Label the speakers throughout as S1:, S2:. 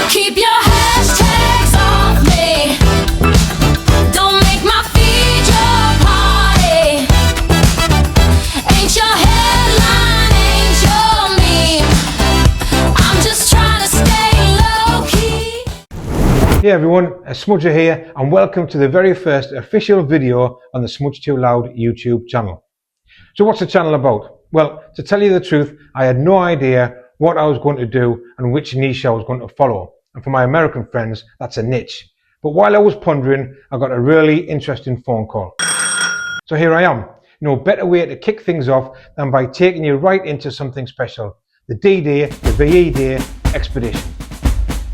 S1: Keep your hashtags off me. Don't make my feed your party. Ain't your headline, ain't your meme. I'm just trying to stay low-key.
S2: Hey everyone, Smudger here, and welcome to the very first official video on the Smudge Too Loud YouTube channel. So what's the channel about? Well, to tell you the truth, I had no idea what I was going to do and which niche I was going to follow. And for my American friends, that's a niche. But while I was pondering, I got a really interesting phone call. So here I am. No better way to kick things off than by taking you right into something special. The DDay, the VE Day expedition.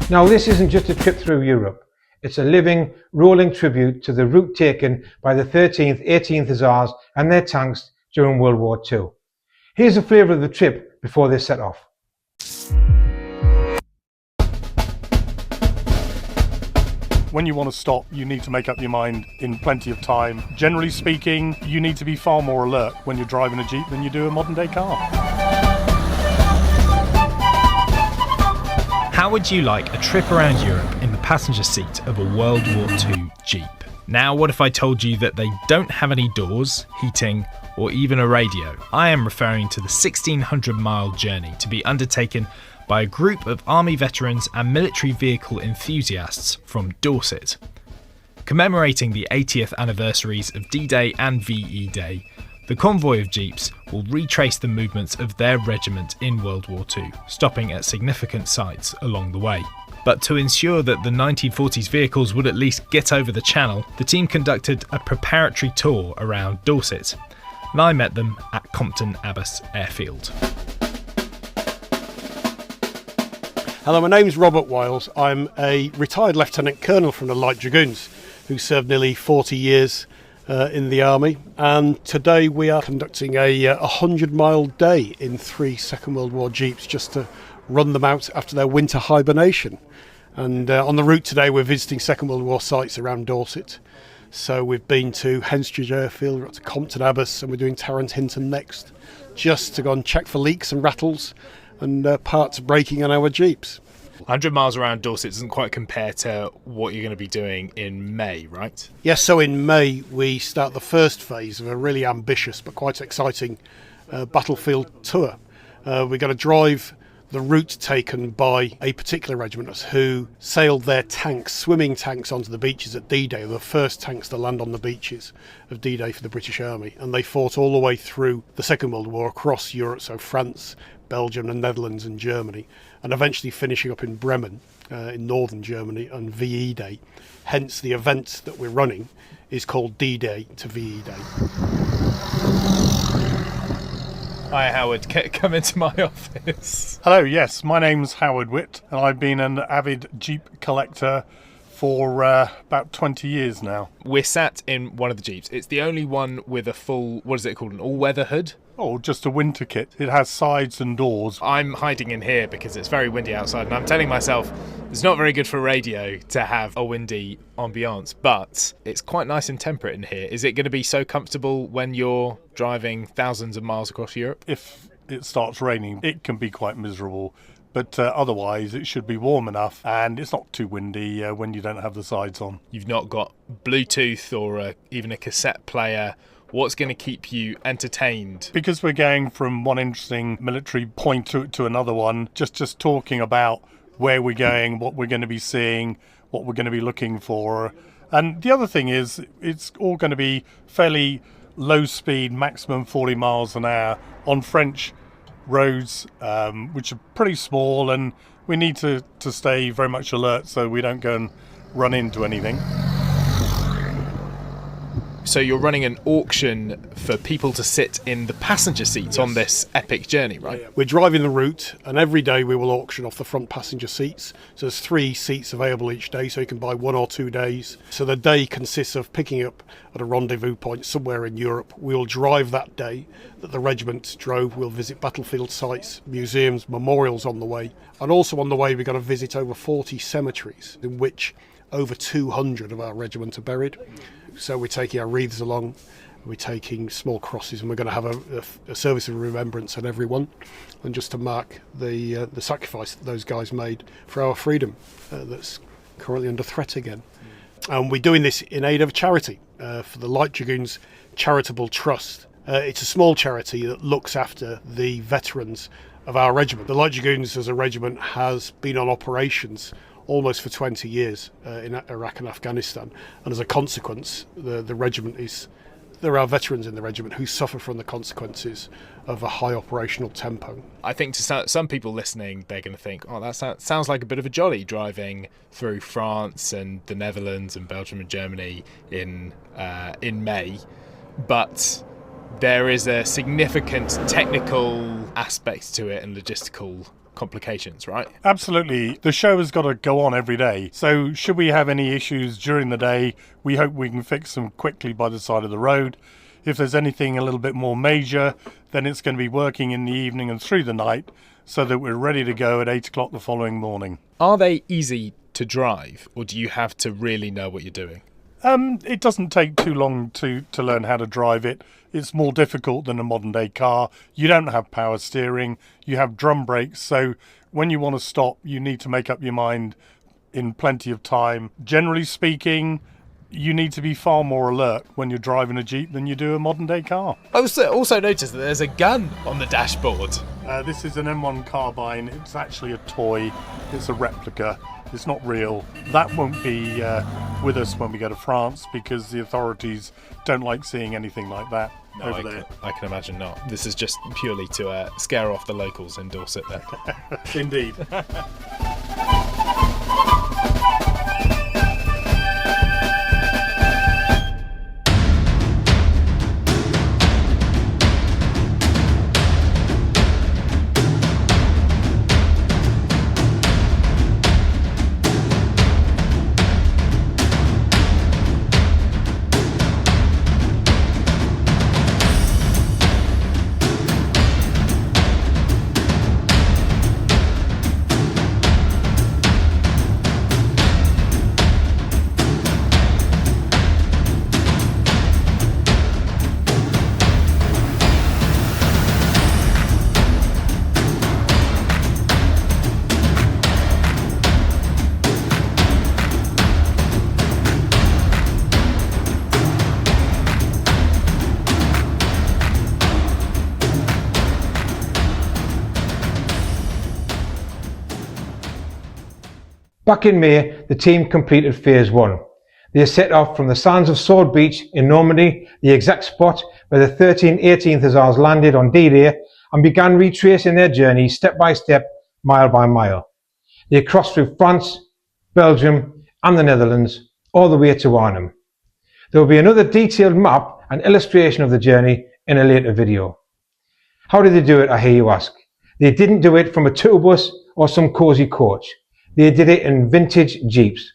S2: Now this isn't just a trip through Europe. It's a living, rolling tribute to the route taken by the 13th, 18th Hussars and their tanks during World War II. Here's a flavour of the trip before they set off.
S3: When you want to stop, you need to make up your mind in plenty of time. Generally speaking, you need to be far more alert when you're driving a Jeep than you do a modern day car.
S4: How would you like a trip around Europe in the passenger seat of a World War II Jeep? Now, what if I told you that they don't have any doors, heating, or even a radio? I am referring to the 1,600-mile journey to be undertaken by a group of army veterans and military vehicle enthusiasts from Dorset. Commemorating the 80th anniversaries of D-Day and VE Day, the convoy of Jeeps will retrace the movements of their regiment in World War II, stopping at significant sites along the way. But to ensure that the 1940s vehicles would at least get over the channel, the team conducted a preparatory tour around Dorset, and I met them at Compton Abbas Airfield.
S5: Hello, my name's Robert Wiles. I'm a retired Lieutenant Colonel from the Light Dragoons who served nearly 40 years in the Army, and today we are conducting a 100-mile day in 3 Second World War Jeeps just to run them out after their winter hibernation. And on the route today we're visiting Second World War sites around Dorset. So we've been to Henstridge Airfield, we're up to Compton Abbas, and we're doing Tarrant Hinton next, just to go and check for leaks and rattles and parts breaking on our Jeeps.
S4: 100 miles around Dorset doesn't quite compare to what you're going to be doing in May, right?
S5: Yes, so in May we start the first phase of a really ambitious but quite exciting battlefield tour. We're going to drive the route taken by a particular regiment who sailed their tanks, swimming tanks, onto the beaches at D-Day, the first tanks to land on the beaches of D-Day for the British Army. And they fought all the way through the Second World War across Europe, so France, Belgium, the Netherlands and Germany, and eventually finishing up in Bremen in northern Germany on VE Day. Hence the event that we're running is called D-Day to VE Day.
S4: Hi Howard, come into my office.
S3: Hello, yes, my name's Howard Witt, and I've been an avid Jeep collector for about 20 years now.
S4: We're sat in one of the Jeeps. It's the only one with a full, what is it called, an all-weather hood?
S3: Oh, just a winter kit. It has sides and doors.
S4: I'm hiding in here because it's very windy outside, and I'm telling myself it's not very good for radio to have a windy ambiance, but it's quite nice and temperate in here. Is it going to be so comfortable when you're driving thousands of miles across Europe?
S3: If it starts raining, it can be quite miserable, but otherwise it should be warm enough, and it's not too windy when you don't have the sides on.
S4: You've not got Bluetooth or even a cassette player. What's going to keep you entertained?
S3: Because we're going from one interesting military point to another one, just talking about where we're going, what we're going to be seeing, what we're going to be looking for. And the other thing is, it's all going to be fairly low speed, maximum 40 miles an hour on French roads, which are pretty small, and we need to stay very much alert so we don't go and run into anything.
S4: So you're running an auction for people to sit in the passenger seats on this epic journey, right?
S5: Yeah. We're driving the route, and every day we will auction off the front passenger seats. So there's 3 seats available each day, so you can buy 1 or 2 days. So the day consists of picking up at a rendezvous point somewhere in Europe. We'll drive that day that the regiment drove. We'll visit battlefield sites, museums, memorials on the way. And also on the way we're going to visit over 40 cemeteries in which over 200 of our regiment are buried. So we're taking our wreaths along, We're taking small crosses, and we're going to have a service of remembrance on every one, and just to mark the sacrifice that those guys made for our freedom that's currently under threat again. And we're doing this in aid of charity for the Light Dragoons Charitable Trust. It's a small charity that looks after the veterans of our regiment. The Light Dragoons as a regiment has been on operations almost for 20 years in Iraq and Afghanistan, and as a consequence the regiment there are veterans in the regiment who suffer from the consequences of a high operational tempo.
S4: I think to some people listening, they're going to think, oh, that sounds like a bit of a jolly, driving through France and the Netherlands and Belgium and Germany in May. But there is a significant technical aspect to it and logistical complications, right?
S3: Absolutely. The show has got to go on every day. So should we have any issues during the day, we hope we can fix them quickly by the side of the road. If there's anything a little bit more major, then it's going to be working in the evening and through the night so that we're ready to go at 8 o'clock the following morning.
S4: Are they easy to drive, or do you have to really know what you're doing?
S3: It doesn't take too long to learn how to drive it. It's more difficult than a modern day car. You don't have power steering, you have drum brakes, so when you want to stop, you need to make up your mind in plenty of time. Generally speaking, you need to be far more alert when you're driving a Jeep than you do a modern day car.
S4: I also noticed that there's a gun on the dashboard.
S3: This is an M1 carbine. It's actually a toy. It's a replica. It's not real. That won't be with us when we go to France because the authorities don't like seeing anything like that over there.
S4: I can imagine not. This is just purely to scare off the locals in Dorset then.
S3: Indeed.
S2: Back in May, the team completed Phase 1. They set off from the sands of Sword Beach in Normandy, the exact spot where the 18th Hussars landed on DDay, and began retracing their journey step by step, mile by mile. They crossed through France, Belgium and the Netherlands, all the way to Arnhem. There will be another detailed map and illustration of the journey in a later video. How did they do it, I hear you ask? They didn't do it from a tour bus or some cosy coach. They did it in vintage Jeeps,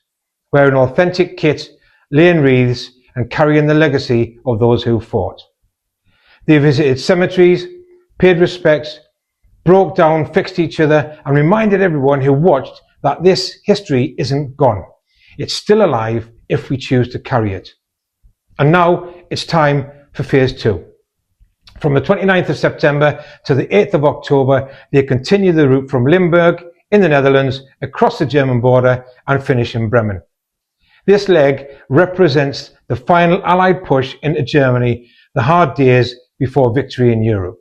S2: wearing authentic kit, laying wreaths and carrying the legacy of those who fought. They visited cemeteries, paid respects, broke down, fixed each other and reminded everyone who watched that this history isn't gone. It's still alive if we choose to carry it. And now it's time for Phase 2. From the 29th of September to the 8th of October, they continue the route from Limburg in the Netherlands, across the German border and finish in Bremen. This leg represents the final Allied push into Germany, the hard days before victory in Europe.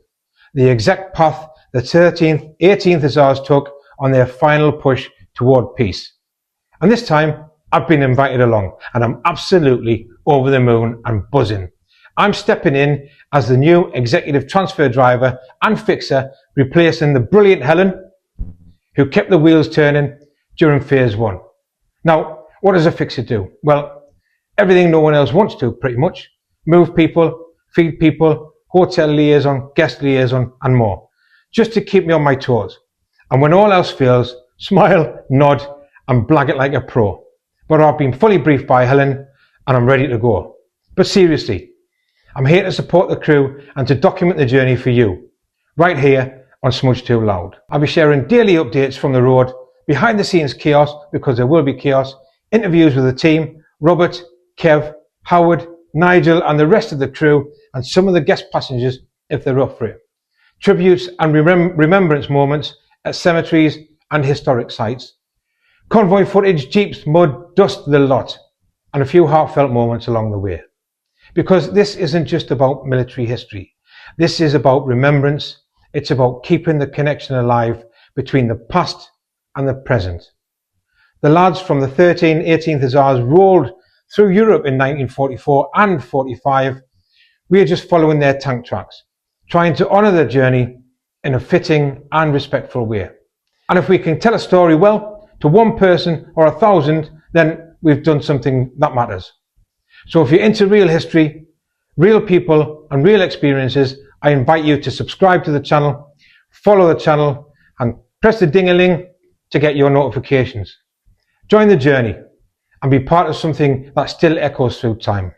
S2: The exact path the 18th Hussars took on their final push toward peace. And this time, I've been invited along and I'm absolutely over the moon and buzzing. I'm stepping in as the new executive transfer driver and fixer, replacing the brilliant Helen, who kept the wheels turning during Phase 1. Now, what does a fixer do? Well, everything no one else wants to, pretty much. Move people, feed people, hotel liaison, guest liaison, and more. Just to keep me on my toes. And when all else fails, smile, nod, and blag it like a pro. But I've been fully briefed by Helen, and I'm ready to go. But seriously, I'm here to support the crew and to document the journey for you, right here on Smudge Too Loud. I'll be sharing daily updates from the road, behind the scenes chaos, because there will be chaos, interviews with the team, Robert, Kev, Howard, Nigel and the rest of the crew, and some of the guest passengers if they're up for it. Tributes and remembrance moments at cemeteries and historic sites. Convoy footage, jeeps, mud, dust, the lot, and a few heartfelt moments along the way. Because this isn't just about military history. This is about remembrance. It's about keeping the connection alive between the past and the present. The lads from the 13th, 18th Hussars rolled through Europe in 1944 and 45. We are just following their tank tracks, trying to honour their journey in a fitting and respectful way. And if we can tell a story well to one person or 1,000, then we've done something that matters. So if you're into real history, real people and real experiences, I invite you to subscribe to the channel, follow the channel and press the ding-a-ling to get your notifications. Join the journey and be part of something that still echoes through time.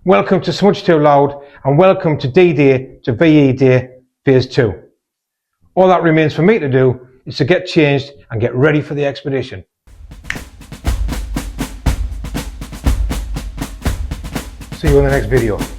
S2: Welcome to Smudge Too Loud and welcome to DDay to VE Day Phase 2. All that remains for me to do is to get changed and get ready for the expedition. See you in the next video.